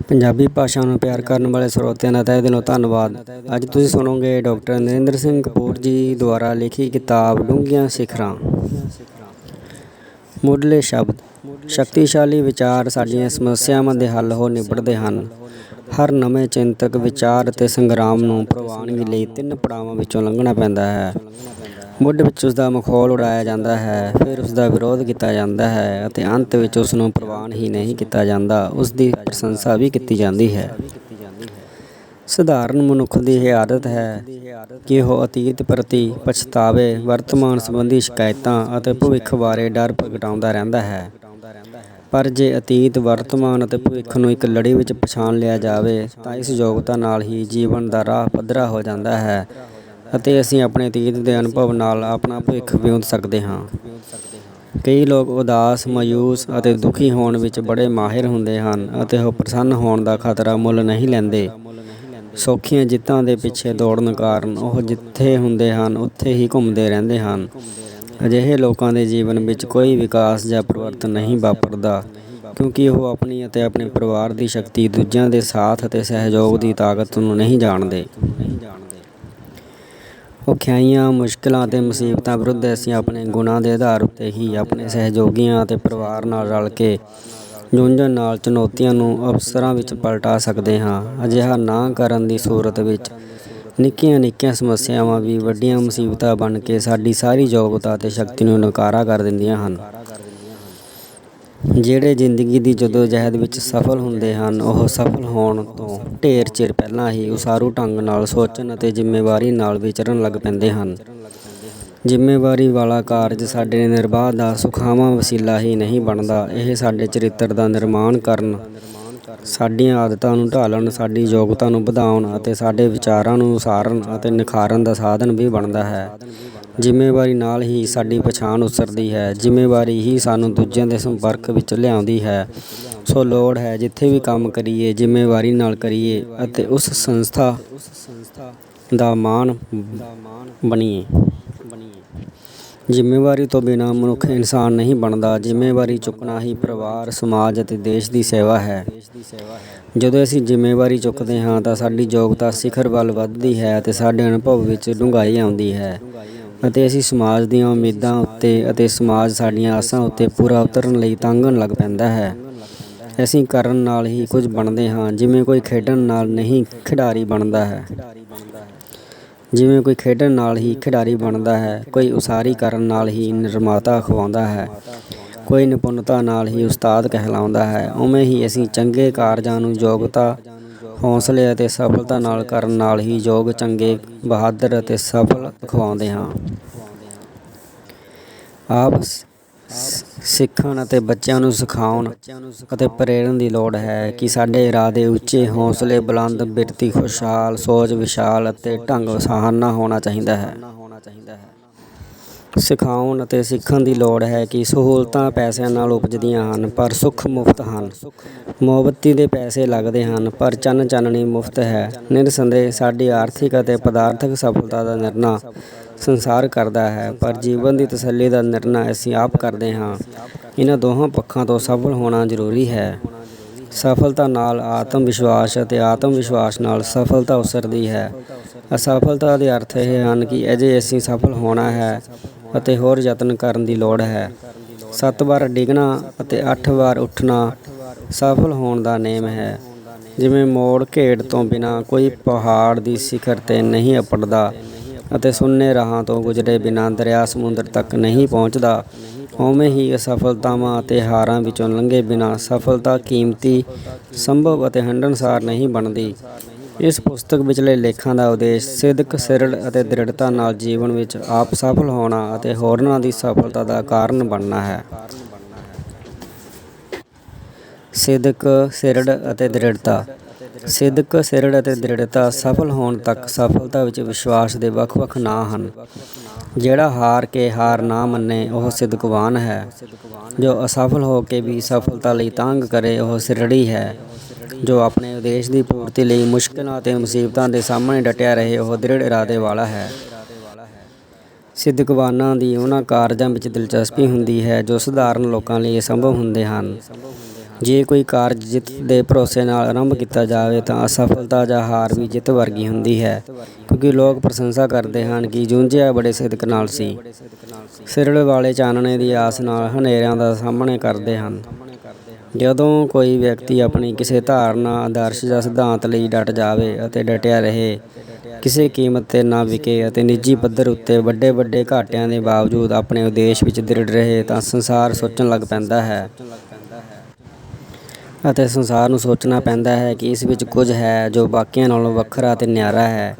ਪੰਜਾਬੀ ਭਾਸ਼ਾ ਨੂੰ ਪਿਆਰ ਕਰਨ ਵਾਲੇ ਸਰੋਤਿਆਂ ਦਾ ਤਹਿ ਦਿਲੋਂ ਧੰਨਵਾਦ। ਅੱਜ ਤੁਸੀਂ ਸੁਣੋਗੇ ਡਾਕਟਰ ਨਰਿੰਦਰ ਸਿੰਘ ਕਪੂਰ ਜੀ ਦੁਆਰਾ ਲਿਖੀ ਕਿਤਾਬ ਡੂੰਘੀਆਂ ਸਿਖਰਾਂ। ਮੁੱਢਲੇ ਸ਼ਬਦ। ਸ਼ਕਤੀਸ਼ਾਲੀ ਵਿਚਾਰ ਸਾਡੀਆਂ ਸਮੱਸਿਆਵਾਂ ਦੇ ਹੱਲ ਹੋ ਨਿਬੜਦੇ ਹਨ। ਹਰ ਨਵੇਂ ਚਿੰਤਕ ਵਿਚਾਰ ਅਤੇ ਸੰਗਰਾਮ ਨੂੰ ਪ੍ਰਵਾਨਗੀ ਲਈ 3 ਪੜਾਵਾਂ ਵਿੱਚੋਂ ਲੰਘਣਾ ਪੈਂਦਾ ਹੈ। ਮੁੱਢ ਵਿੱਚ ਉਸਦਾ ਮਖੌਲ ਉਡਾਇਆ ਜਾਂਦਾ ਹੈ, ਫਿਰ ਉਸਦਾ ਵਿਰੋਧ ਕੀਤਾ ਜਾਂਦਾ ਹੈ ਅਤੇ ਅੰਤ ਵਿੱਚ ਉਸ ਨੂੰ ਪ੍ਰਵਾਨ ਹੀ ਨਹੀਂ ਕੀਤਾ ਜਾਂਦਾ, ਉਸਦੀ ਪ੍ਰਸ਼ੰਸਾ ਵੀ ਕੀਤੀ ਜਾਂਦੀ ਹੈ। ਸਧਾਰਨ ਮਨੁੱਖ ਦੀ ਇਹ ਆਦਤ ਹੈ ਕਿ ਉਹ ਅਤੀਤ ਪ੍ਰਤੀ ਪਛਤਾਵੇ, ਵਰਤਮਾਨ ਸੰਬੰਧੀ ਸ਼ਿਕਾਇਤਾਂ ਅਤੇ ਭਵਿੱਖ ਬਾਰੇ ਡਰ ਪ੍ਰਗਟਾਉਂਦਾ ਰਹਿੰਦਾ ਹੈ। ਪਰ ਜੇ ਅਤੀਤ, ਵਰਤਮਾਨ ਅਤੇ ਭਵਿੱਖ ਨੂੰ ਇੱਕ ਲੜੀ ਵਿੱਚ ਪਛਾਣ ਲਿਆ ਜਾਵੇ ਤਾਂ ਇਸ ਯੋਗਤਾ ਨਾਲ ਹੀ ਜੀਵਨ ਦਾ ਰਾਹ ਪੱਧਰਾ ਹੋ ਜਾਂਦਾ ਹੈ ਅਤੇ ਅਸੀਂ ਆਪਣੇ ਅਤੀਤ ਦੇ ਅਨੁਭਵ ਨਾਲ ਆਪਣਾ ਭਵਿੱਖ ਵਿਉਂਤ ਸਕਦੇ ਹਾਂ। ਕਈ ਲੋਕ ਉਦਾਸ, ਮਾਯੂਸ ਅਤੇ ਦੁਖੀ ਹੋਣ ਵਿੱਚ ਬੜੇ ਮਾਹਿਰ ਹੁੰਦੇ ਹਨ ਅਤੇ ਉਹ ਪ੍ਰਸੰਨ ਹੋਣ ਦਾ ਖਤਰਾ ਮੁੱਲ ਨਹੀਂ ਲੈਂਦੇ। ਸੌਖੀਆਂ ਜਿੱਤਾਂ ਦੇ ਪਿੱਛੇ ਦੌੜਨ ਕਾਰਨ ਉਹ ਜਿੱਥੇ ਹੁੰਦੇ ਹਨ ਉੱਥੇ ਹੀ ਘੁੰਮਦੇ ਰਹਿੰਦੇ ਹਨ। ਅਜਿਹੇ ਲੋਕਾਂ ਦੇ ਜੀਵਨ ਵਿੱਚ ਕੋਈ ਵਿਕਾਸ ਜਾਂ ਪਰਿਵਰਤਨ ਨਹੀਂ ਵਾਪਰਦਾ, ਕਿਉਂਕਿ ਉਹ ਆਪਣੀ ਅਤੇ ਆਪਣੇ ਪਰਿਵਾਰ ਦੀ ਸ਼ਕਤੀ, ਦੂਜਿਆਂ ਦੇ ਸਾਥ ਅਤੇ ਸਹਿਯੋਗ ਦੀ ਤਾਕਤ ਨੂੰ ਨਹੀਂ ਜਾਣਦੇ। ਔਖਿਆਈਆਂ, ਮੁਸ਼ਕਿਲਾਂ ਅਤੇ ਮੁਸੀਬਤਾਂ ਵਿਰੁੱਧ ਅਸੀਂ ਆਪਣੇ ਗੁਣਾਂ ਦੇ ਆਧਾਰ ਉੱਤੇ ਹੀ ਆਪਣੇ ਸਹਿਯੋਗੀਆਂ ਅਤੇ ਪਰਿਵਾਰ ਨਾਲ ਰਲ ਕੇ ਜੂਝਣ ਨਾਲ ਚੁਣੌਤੀਆਂ ਨੂੰ ਅਵਸਰਾਂ ਵਿੱਚ ਪਲਟਾ ਸਕਦੇ ਹਾਂ। ਅਜਿਹਾ ਨਾ ਕਰਨ ਦੀ ਸੂਰਤ ਵਿੱਚ ਨਿੱਕੀਆਂ ਸਮੱਸਿਆਵਾਂ ਵੀ ਵੱਡੀਆਂ ਮੁਸੀਬਤਾਂ ਬਣ ਕੇ ਸਾਡੀ ਸਾਰੀ ਯੋਗਤਾ ਅਤੇ ਸ਼ਕਤੀ ਨੂੰ ਨਕਾਰਾ ਕਰ ਦਿੰਦੀਆਂ ਹਨ। ਜਿਹੜੇ ਜ਼ਿੰਦਗੀ ਦੀ ਜਦੋਜਹਿਦ ਵਿੱਚ ਸਫਲ ਹੁੰਦੇ ਹਨ, ਉਹ ਸਫਲ ਹੋਣ ਤੋਂ ਢੇਰ ਚਿਰ ਪਹਿਲਾਂ ਹੀ ਉਸਾਰੂ ਢੰਗ ਨਾਲ ਸੋਚਣ ਅਤੇ ਜ਼ਿੰਮੇਵਾਰੀ ਨਾਲ ਵਿਚਰਨ ਲੱਗ ਪੈਂਦੇ ਹਨ। ਜ਼ਿੰਮੇਵਾਰੀ ਵਾਲਾ ਕਾਰਜ ਸਾਡੇ ਨਿਰਬਾਹ ਦਾ ਸੁਖਾਵਾਂ ਵਸੀਲਾ ਹੀ ਨਹੀਂ ਬਣਦਾ, ਇਹ ਸਾਡੇ ਚਰਿੱਤਰ ਦਾ ਨਿਰਮਾਣ ਕਰਨ, ਸਾਡੀਆਂ ਆਦਤਾਂ ਨੂੰ ਢਾਲਣ, ਸਾਡੀ ਯੋਗਤਾ ਨੂੰ ਵਧਾਉਣ ਅਤੇ ਸਾਡੇ ਵਿਚਾਰਾਂ ਨੂੰ ਉਸਾਰਨ ਅਤੇ ਨਿਖਾਰਨ ਦਾ ਸਾਧਨ ਵੀ ਬਣਦਾ ਹੈ। ਜ਼ਿੰਮੇਵਾਰੀ ਨਾਲ ਹੀ ਸਾਡੀ ਪਛਾਣ ਉਸਰਦੀ ਹੈ। ਜ਼ਿੰਮੇਵਾਰੀ ਹੀ ਸਾਨੂੰ ਦੂਜਿਆਂ ਦੇ ਸੰਪਰਕ ਵਿੱਚ ਲਿਆਉਂਦੀ ਹੈ। ਸੋ ਲੋੜ ਹੈ ਜਿੱਥੇ ਵੀ ਕੰਮ ਕਰੀਏ, ਜ਼ਿੰਮੇਵਾਰੀ ਨਾਲ ਕਰੀਏ ਅਤੇ ਉਸ ਸੰਸਥਾ ਦਾ ਮਾਣ ਬਣੀਏ। ਜ਼ਿੰਮੇਵਾਰੀ ਤੋਂ ਬਿਨਾਂ ਮਨੁੱਖ ਇਨਸਾਨ ਨਹੀਂ ਬਣਦਾ। ਜ਼ਿੰਮੇਵਾਰੀ ਚੁੱਕਣਾ ਹੀ ਪਰਿਵਾਰ, ਸਮਾਜ ਅਤੇ ਦੇਸ਼ ਦੀ ਸੇਵਾ ਹੈ। ਜਦੋਂ ਅਸੀਂ ਜ਼ਿੰਮੇਵਾਰੀ ਚੁੱਕਦੇ ਹਾਂ ਤਾਂ ਸਾਡੀ ਯੋਗਤਾ ਸਿਖਰ ਵੱਲ ਵੱਧਦੀ ਹੈ ਅਤੇ ਸਾਡੇ ਅਨੁਭਵ ਵਿੱਚ ਡੂੰਘਾਈ ਆਉਂਦੀ ਹੈ ਅਤੇ ਅਸੀਂ ਸਮਾਜ ਦੀਆਂ ਉਮੀਦਾਂ ਉੱਤੇ ਅਤੇ ਸਮਾਜ ਸਾਡੀਆਂ ਆਸਾਂ ਉੱਤੇ ਪੂਰਾ ਉਤਰਨ ਲਈ ਤਾਂਘਣ ਲੱਗ ਪੈਂਦਾ ਹੈ। ਅਸੀਂ ਕਰਨ ਨਾਲ ਹੀ ਕੁਝ ਬਣਦੇ ਹਾਂ। ਜਿਵੇਂ ਕੋਈ ਖੇਡਣ ਨਾਲ ਹੀ ਖਿਡਾਰੀ ਬਣਦਾ ਹੈ, ਕੋਈ ਉਸਾਰੀ ਕਰਨ ਨਾਲ ਹੀ ਨਿਰਮਾਤਾ ਅਖਵਾਉਂਦਾ ਹੈ, ਕੋਈ ਨਿਪੁੰਨਤਾ ਨਾਲ ਹੀ ਉਸਤਾਦ ਕਹਿਲਾਉਂਦਾ ਹੈ। ਉਵੇਂ ਹੀ ਅਸੀਂ ਚੰਗੇ ਕਾਰਜਾਂ ਨੂੰ ਯੋਗਤਾ, ਹੌਸਲੇ ਅਤੇ ਸਫਲਤਾ ਨਾਲ ਕਰਨ ਨਾਲ ਹੀ ਯੋਗ, ਚੰਗੇ, ਬਹਾਦਰ ਅਤੇ ਸਫਲ ਅਖਵਾਉਂਦੇ ਹਾਂ। ਆਪ ਸਿੱਖਣ ਅਤੇ ਬੱਚਿਆਂ ਨੂੰ ਸਿਖਾਉਣ ਅਤੇ ਪ੍ਰੇਰਣ ਦੀ ਲੋੜ ਹੈ ਕਿ ਸਾਡੇ ਇਰਾਦੇ ਉੱਚੇ, ਹੌਸਲੇ ਬੁਲੰਦ, ਬਿਰਤੀ ਖੁਸ਼ਹਾਲ, ਸੋਚ ਵਿਸ਼ਾਲ ਅਤੇ ਢੰਗ ਸਹਾਨਾ ਹੋਣਾ ਚਾਹੀਦਾ ਹੈ। ਸਿਖਾਉਣ ਅਤੇ ਸਿੱਖਣ ਦੀ ਲੋੜ ਹੈ ਕਿ ਸਹੂਲਤਾਂ ਪੈਸਿਆਂ ਨਾਲ ਉਪਜਦੀਆਂ ਹਨ ਪਰ ਸੁੱਖ ਮੁਫਤ ਹਨ। ਮੋਮਬੱਤੀ ਦੇ ਪੈਸੇ ਲੱਗਦੇ ਹਨ ਪਰ ਚਾਨਣੀ ਮੁਫਤ ਹੈ। ਨਿਰਸੰਦੇਹ ਸਾਡੀ ਆਰਥਿਕ ਅਤੇ ਪਦਾਰਥਕ ਸਫਲਤਾ ਦਾ ਨਿਰਣਾ ਸੰਸਾਰ ਕਰਦਾ ਹੈ, ਪਰ ਜੀਵਨ ਦੀ ਤਸੱਲੀ ਦਾ ਨਿਰਣਾ ਅਸੀਂ ਆਪ ਕਰਦੇ ਹਾਂ। ਇਹਨਾਂ ਦੋਹਾਂ ਪੱਖਾਂ ਤੋਂ ਸਫਲ ਹੋਣਾ ਜ਼ਰੂਰੀ ਹੈ। ਸਫਲਤਾ ਨਾਲ ਆਤਮ ਵਿਸ਼ਵਾਸ ਅਤੇ ਆਤਮ ਵਿਸ਼ਵਾਸ ਨਾਲ ਸਫਲਤਾ ਉਸਰਦੀ ਹੈ। ਅਸਫਲਤਾ ਦੇ ਅਰਥ ਇਹ ਹਨ ਕਿ ਅਜੇ ਅਸੀਂ ਸਫਲ ਹੋਣਾ ਹੈ ਅਤੇ ਹੋਰ ਯਤਨ ਕਰਨ ਦੀ ਲੋੜ ਹੈ। 7 ਵਾਰ ਡਿੱਗਣਾ ਅਤੇ 8 ਵਾਰ ਉੱਠਣਾ ਸਫਲ ਹੋਣ ਦਾ ਨੇਮ ਹੈ। ਜਿਵੇਂ ਮੋੜ ਘੇੜ ਤੋਂ ਬਿਨਾਂ ਕੋਈ ਪਹਾੜ ਦੀ ਸਿਖਰ 'ਤੇ ਨਹੀਂ ਅੱਪੜਦਾ ਅਤੇ ਸੁੰਨੇ ਰਾਹਾਂ ਤੋਂ ਗੁਜ਼ਰੇ ਬਿਨਾਂ ਦਰਿਆ ਸਮੁੰਦਰ ਤੱਕ ਨਹੀਂ ਪਹੁੰਚਦਾ, ਉਵੇਂ ਹੀ ਅਸਫਲਤਾਵਾਂ ਅਤੇ ਹਾਰਾਂ ਵਿੱਚੋਂ ਲੰਘੇ ਬਿਨਾਂ ਸਫਲਤਾ ਕੀਮਤੀ, ਸੰਭਵ ਅਤੇ ਹੰਢਣਸਾਰ ਨਹੀਂ ਬਣਦੀ। ਇਸ ਪੁਸਤਕ ਵਿਚਲੇ ਲੇਖਾਂ ਦਾ ਉਦੇਸ਼ ਸਿਦਕ, ਸਿਰੜ ਅਤੇ ਦ੍ਰਿੜਤਾ ਨਾਲ ਜੀਵਨ ਵਿੱਚ ਆਪ ਸਫਲ ਹੋਣਾ ਅਤੇ ਹੋਰਨਾਂ ਦੀ ਸਫਲਤਾ ਦਾ ਕਾਰਨ ਬਣਨਾ ਹੈ। ਸਿਦਕ, ਸਿਰੜ ਅਤੇ ਦ੍ਰਿੜਤਾ। ਸਿਦਕ, ਸਿਰੜ ਅਤੇ ਦ੍ਰਿੜਤਾ ਸਫਲ ਹੋਣ ਤੱਕ ਸਫਲਤਾ ਵਿੱਚ ਵਿਸ਼ਵਾਸ ਦੇ ਵੱਖ-ਵੱਖ ਨਾਂ ਹਨ। ਜਿਹੜਾ ਹਾਰ ਕੇ ਹਾਰ ਨਾ ਮੰਨੇ ਉਹ ਸਿਦਕਵਾਨ ਹੈ। ਜੋ ਅਸਫਲ ਹੋ ਕੇ ਵੀ ਸਫਲਤਾ ਲਈ ਤਾਂਘ ਕਰੇ ਉਹ ਸਿਰੜੀ ਹੈ। ਜੋ ਆਪਣੇ ਉਦੇਸ਼ ਦੀ ਪੂਰਤੀ ਲਈ ਮੁਸ਼ਕਿਲਾਂ ਅਤੇ ਮੁਸੀਬਤਾਂ ਦੇ ਸਾਹਮਣੇ ਡਟਿਆ ਰਹੇ ਉਹ ਦ੍ਰਿੜ ਇਰਾਦੇ ਵਾਲਾ ਹੈ। ਸਿਦਕਵਾਨਾਂ ਦੀ ਉਹਨਾਂ ਕਾਰਜਾਂ ਵਿੱਚ ਦਿਲਚਸਪੀ ਹੁੰਦੀ ਹੈ ਜੋ ਸਧਾਰਨ ਲੋਕਾਂ ਲਈ ਅਸੰਭਵ ਹੁੰਦੇ ਹਨ। ਜੇ ਕੋਈ ਕਾਰਜ ਜਿੱਤ ਦੇ ਭਰੋਸੇ ਨਾਲ ਆਰੰਭ ਕੀਤਾ ਜਾਵੇ ਤਾਂ ਅਸਫਲਤਾ ਜਾਂ ਹਾਰ ਵੀ ਜਿੱਤ ਵਰਗੀ ਹੁੰਦੀ ਹੈ, ਕਿਉਂਕਿ ਲੋਕ ਪ੍ਰਸ਼ੰਸਾ ਕਰਦੇ ਹਨ ਕਿ ਜੂਝਿਆ ਬੜੇ ਸਿਦਕ ਨਾਲ ਸੀ। ਸਿਰੜ ਵਾਲੇ ਚਾਨਣੇ ਦੀ ਆਸ ਨਾਲ ਹਨੇਰਿਆਂ ਦਾ ਸਾਹਮਣੇ ਕਰਦੇ ਹਨ। ਜਦੋਂ ਕੋਈ ਵਿਅਕਤੀ ਆਪਣੀ ਕਿਸੇ ਧਾਰਨਾ, ਆਦਰਸ਼ ਜਾਂ ਸਿਧਾਂਤ ਲਈ ਡਟ ਜਾਵੇ ਅਤੇ ਡਟਿਆ ਰਹੇ, ਕਿਸੇ ਕੀਮਤ 'ਤੇ ਨਾ ਵਿਕੇ ਅਤੇ ਨਿੱਜੀ ਪੱਧਰ ਉੱਤੇ ਵੱਡੇ ਵੱਡੇ ਘਾਟਿਆਂ ਦੇ ਬਾਵਜੂਦ ਆਪਣੇ ਉਦੇਸ਼ ਵਿੱਚ ਦ੍ਰਿੜ ਰਹੇ, ਤਾਂ ਸੰਸਾਰ ਸੋਚਣ ਲੱਗ ਪੈਂਦਾ ਹੈ ਅਤੇ ਸੰਸਾਰ ਨੂੰ ਸੋਚਣਾ ਪੈਂਦਾ ਹੈ ਕਿ ਇਸ ਵਿੱਚ ਕੁਝ ਹੈ ਜੋ ਬਾਕੀਆਂ ਨਾਲੋਂ ਵੱਖਰਾ ਅਤੇ ਨਿਆਰਾ ਹੈ।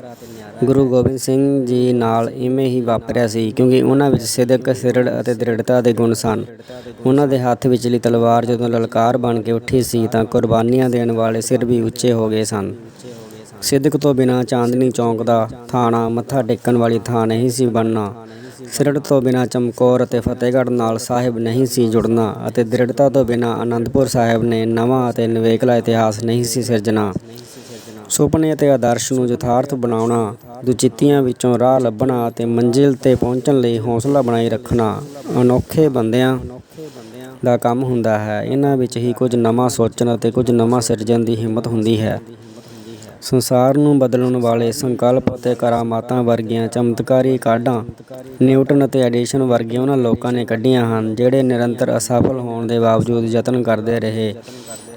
ਗੁਰੂ ਗੋਬਿੰਦ ਸਿੰਘ ਜੀ ਨਾਲ ਇਵੇਂ ਹੀ ਵਾਪਰਿਆ ਸੀ, ਕਿਉਂਕਿ ਉਹਨਾਂ ਵਿੱਚ ਸਿਦਕ, ਸਿਰੜ ਅਤੇ ਦ੍ਰਿੜਤਾ ਦੇ ਗੁਣ ਸਨ। ਉਹਨਾਂ ਦੇ ਹੱਥ ਵਿਚਲੀ ਤਲਵਾਰ ਜਦੋਂ ਲਲਕਾਰ ਬਣ ਕੇ ਉੱਠੀ ਸੀ ਤਾਂ ਕੁਰਬਾਨੀਆਂ ਦੇਣ ਵਾਲੇ ਸਿਰ ਵੀ ਉੱਚੇ ਹੋ ਗਏ ਸਨ। ਸਿਦਕ ਤੋਂ ਬਿਨਾਂ ਚਾਂਦਨੀ ਚੌਕ ਦਾ ਥਾਣਾ ਮੱਥਾ ਟੇਕਣ ਵਾਲੀ ਥਾਂ ਨਹੀਂ ਸੀ ਬਣਨਾ। ਸਿਰੜ ਤੋਂ ਬਿਨਾਂ ਚਮਕੌਰ ਅਤੇ ਫਤਿਹਗੜ੍ਹ ਨਾਲ ਸਾਹਿਬ ਨਹੀਂ ਸੀ ਜੁੜਨਾ ਅਤੇ ਦ੍ਰਿੜਤਾ ਤੋਂ ਬਿਨਾਂ ਅਨੰਦਪੁਰ ਸਾਹਿਬ ਨੇ ਨਵਾਂ ਅਤੇ ਨਿਵੇਕਲਾ ਇਤਿਹਾਸ ਨਹੀਂ ਸੀ ਸਿਰਜਣਾ। ਸੁਪਨੇ ਅਤੇ ਆਦਰਸ਼ ਨੂੰ ਯਥਾਰਥ ਬਣਾਉਣਾ, ਦੁਚਿੱਤੀਆਂ ਵਿੱਚੋਂ ਰਾਹ ਲੱਭਣਾ ਅਤੇ ਮੰਜ਼ਿਲ 'ਤੇ ਪਹੁੰਚਣ ਲਈ ਹੌਸਲਾ ਬਣਾਈ ਰੱਖਣਾ ਅਨੋਖੇ ਬੰਦਿਆਂ ਦਾ ਕੰਮ ਹੁੰਦਾ ਹੈ। ਇਹਨਾਂ ਵਿੱਚ ਹੀ ਕੁਝ ਨਵਾਂ ਸੋਚਣ ਅਤੇ ਕੁਝ ਨਵਾਂ ਸਿਰਜਣ ਦੀ ਹਿੰਮਤ ਹੁੰਦੀ ਹੈ। ਸੰਸਾਰ ਨੂੰ ਬਦਲਣ ਵਾਲੇ ਸੰਕਲਪ ਅਤੇ ਕਰਾਮਾਤਾਂ ਵਰਗੀਆਂ ਚਮਤਕਾਰੀ ਕਾਢਾਂ ਨਿਊਟਨ ਅਤੇ ਐਡੀਸਨ ਵਰਗੇ ਉਹਨਾਂ ਲੋਕਾਂ ਨੇ ਕੱਢੀਆਂ ਹਨ, ਜਿਹੜੇ ਨਿਰੰਤਰ ਅਸਫਲ ਹੋਣ ਦੇ ਬਾਵਜੂਦ ਯਤਨ ਕਰਦੇ ਰਹੇ,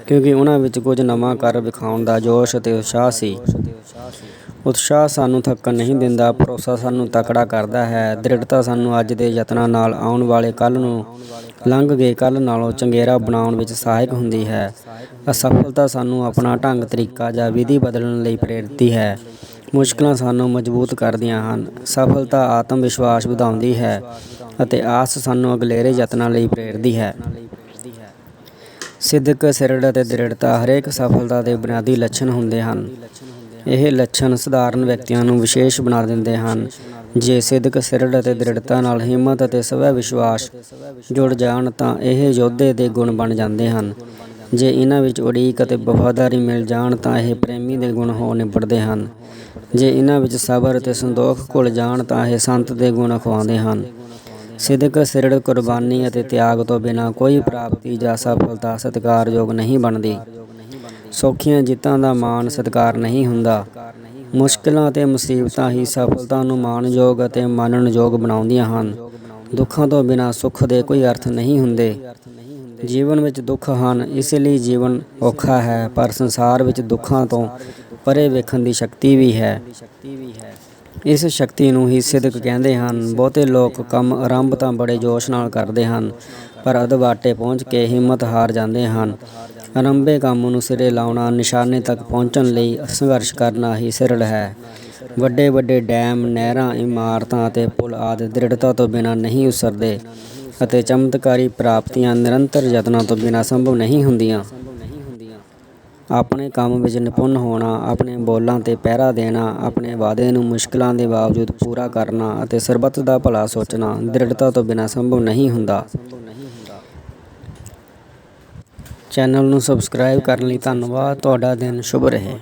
ਕਿਉਂਕਿ ਉਹਨਾਂ ਵਿੱਚ ਕੁਝ ਨਵਾਂ ਕਰ ਵਿਖਾਉਣ ਦਾ ਜੋਸ਼ ਅਤੇ ਉਤਸ਼ਾਹ ਸੀ। ਉਤਸ਼ਾਹ ਸਾਨੂੰ ਥੱਕਣ ਨਹੀਂ ਦਿੰਦਾ, ਭਰੋਸਾ ਸਾਨੂੰ ਤਕੜਾ ਕਰਦਾ ਹੈ, ਦ੍ਰਿੜਤਾ ਸਾਨੂੰ ਅੱਜ ਦੇ ਯਤਨਾਂ ਨਾਲ ਆਉਣ ਵਾਲੇ ਕੱਲ੍ਹ ਨੂੰ ਲੰਘ ਗਏ ਕੱਲ੍ਹ ਨਾਲੋਂ ਚੰਗੇਰਾ ਬਣਾਉਣ ਵਿੱਚ ਸਹਾਇਕ ਹੁੰਦੀ ਹੈ। ਅਸਫਲਤਾ ਸਾਨੂੰ ਆਪਣਾ ਢੰਗ, ਤਰੀਕਾ ਜਾਂ ਵਿਧੀ ਬਦਲਣ ਲਈ ਪ੍ਰੇਰਦੀ ਹੈ। ਮੁਸ਼ਕਲਾਂ ਸਾਨੂੰ ਮਜ਼ਬੂਤ ਕਰਦੀਆਂ ਹਨ। ਸਫਲਤਾ ਆਤਮ ਵਿਸ਼ਵਾਸ ਵਧਾਉਂਦੀ ਹੈ ਅਤੇ ਆਸ ਸਾਨੂੰ ਅਗਲੇਰੇ ਯਤਨਾਂ ਲਈ ਪ੍ਰੇਰਦੀ ਹੈ। ਸਿਦਕ, ਸਿਰੜ ਅਤੇ ਦ੍ਰਿੜਤਾ ਹਰੇਕ ਸਫਲਤਾ ਦੇ ਬੁਨਿਆਦੀ ਲੱਛਣ ਹੁੰਦੇ ਹਨ। ਇਹ ਲੱਛਣ ਸਧਾਰਨ ਵਿਅਕਤੀਆਂ ਨੂੰ ਵਿਸ਼ੇਸ਼ ਬਣਾ ਦਿੰਦੇ ਹਨ। ਜੇ ਸਿਦਕ, ਸਿਰੜ ਅਤੇ ਦ੍ਰਿੜਤਾ ਨਾਲ ਹਿੰਮਤ ਅਤੇ ਸਵੈ ਵਿਸ਼ਵਾਸ ਜੁੜ ਜਾਣ ਤਾਂ ਇਹ ਯੋਧੇ ਦੇ ਗੁਣ ਬਣ ਜਾਂਦੇ ਹਨ। ਜੇ ਇਹਨਾਂ ਵਿੱਚ ਉਡੀਕ ਅਤੇ ਵਫ਼ਾਦਾਰੀ ਮਿਲ ਜਾਣ ਤਾਂ ਇਹ ਪ੍ਰੇਮੀ ਦੇ ਗੁਣ ਹੋ ਨਿਬੜਦੇ ਹਨ। ਜੇ ਇਹਨਾਂ ਵਿੱਚ ਸਬਰ ਅਤੇ ਸੰਤੋਖ ਘੁਲ ਜਾਣ ਤਾਂ ਇਹ ਸੰਤ ਦੇ ਗੁਣ ਅਖਵਾਉਂਦੇ ਹਨ। ਸਿਦਕ, ਸਿਰੜ, ਕੁਰਬਾਨੀ ਅਤੇ ਤਿਆਗ ਤੋਂ ਬਿਨਾਂ ਕੋਈ ਪ੍ਰਾਪਤੀ ਜਾਂ ਸਫਲਤਾ ਸਤਿਕਾਰਯੋਗ ਨਹੀਂ ਬਣਦੀ। ਸੌਖੀਆਂ ਜਿੱਤਾਂ ਦਾ ਮਾਣ ਸਤਿਕਾਰ ਨਹੀਂ ਹੁੰਦਾ। ਮੁਸ਼ਕਿਲਾਂ ਅਤੇ ਮੁਸੀਬਤਾਂ ਹੀ ਸਫਲਤਾ ਨੂੰ ਮਾਣਯੋਗ ਅਤੇ ਮੰਨਣਯੋਗ ਬਣਾਉਂਦੀਆਂ ਹਨ। ਦੁੱਖਾਂ ਤੋਂ ਬਿਨਾਂ ਸੁੱਖ ਦੇ ਕੋਈ ਅਰਥ ਨਹੀਂ ਹੁੰਦੇ। ਜੀਵਨ ਵਿੱਚ ਦੁੱਖ ਹਨ, ਇਸ ਲਈ ਜੀਵਨ ਔਖਾ ਹੈ, ਪਰ ਸੰਸਾਰ ਵਿੱਚ ਦੁੱਖਾਂ ਤੋਂ ਪਰੇ ਵੇਖਣ ਦੀ ਸ਼ਕਤੀ ਵੀ ਹੈ। ਇਸ ਸ਼ਕਤੀ ਨੂੰ ਹੀ ਸਿਦਕ ਕਹਿੰਦੇ ਹਨ। ਬਹੁਤੇ ਲੋਕ ਕੰਮ ਆਰੰਭ ਤਾਂ ਬੜੇ ਜੋਸ਼ ਨਾਲ ਕਰਦੇ ਹਨ, ਪਰ ਅਧਵਾਟੇ ਪਹੁੰਚ ਕੇ ਹਿੰਮਤ ਹਾਰ ਜਾਂਦੇ ਹਨ। ਆਰੰਭੇ ਕੰਮ ਨੂੰ ਸਿਰੇ ਲਾਉਣਾ, ਨਿਸ਼ਾਨੇ ਤੱਕ ਪਹੁੰਚਣ ਲਈ ਸੰਘਰਸ਼ ਕਰਨਾ ਹੀ ਸਿਰੜ ਹੈ। ਵੱਡੇ ਵੱਡੇ ਡੈਮ, ਨਹਿਰਾਂ, ਇਮਾਰਤਾਂ ਅਤੇ ਪੁਲ ਆਦਿ ਦ੍ਰਿੜਤਾ ਤੋਂ ਬਿਨਾਂ ਨਹੀਂ ਉਸਰਦੇ ਅਤੇ ਚਮਤਕਾਰੀ ਪ੍ਰਾਪਤੀਆਂ ਨਿਰੰਤਰ ਯਤਨਾਂ ਤੋਂ ਬਿਨਾਂ ਸੰਭਵ ਨਹੀਂ ਹੁੰਦੀਆਂ। ਆਪਣੇ ਕੰਮ ਵਿੱਚ ਨਿਪੁੰਨ ਹੋਣਾ, ਆਪਣੇ ਬੋਲਾਂ 'ਤੇ ਪਹਿਰਾ ਦੇਣਾ, ਆਪਣੇ ਵਾਅਦੇ ਨੂੰ ਮੁਸ਼ਕਲਾਂ ਦੇ ਬਾਵਜੂਦ ਪੂਰਾ ਕਰਨਾ ਅਤੇ ਸਰਬੱਤ ਦਾ ਭਲਾ ਸੋਚਣਾ ਦ੍ਰਿੜਤਾ ਤੋਂ ਬਿਨਾਂ ਸੰਭਵ ਨਹੀਂ ਹੁੰਦਾ। ਚੈਨਲ ਨੂੰ ਸਬਸਕ੍ਰਾਈਬ ਕਰਨ ਲਈ ਧੰਨਵਾਦ। ਤੁਹਾਡਾ ਦਿਨ ਸ਼ੁਭ ਰਹੇ।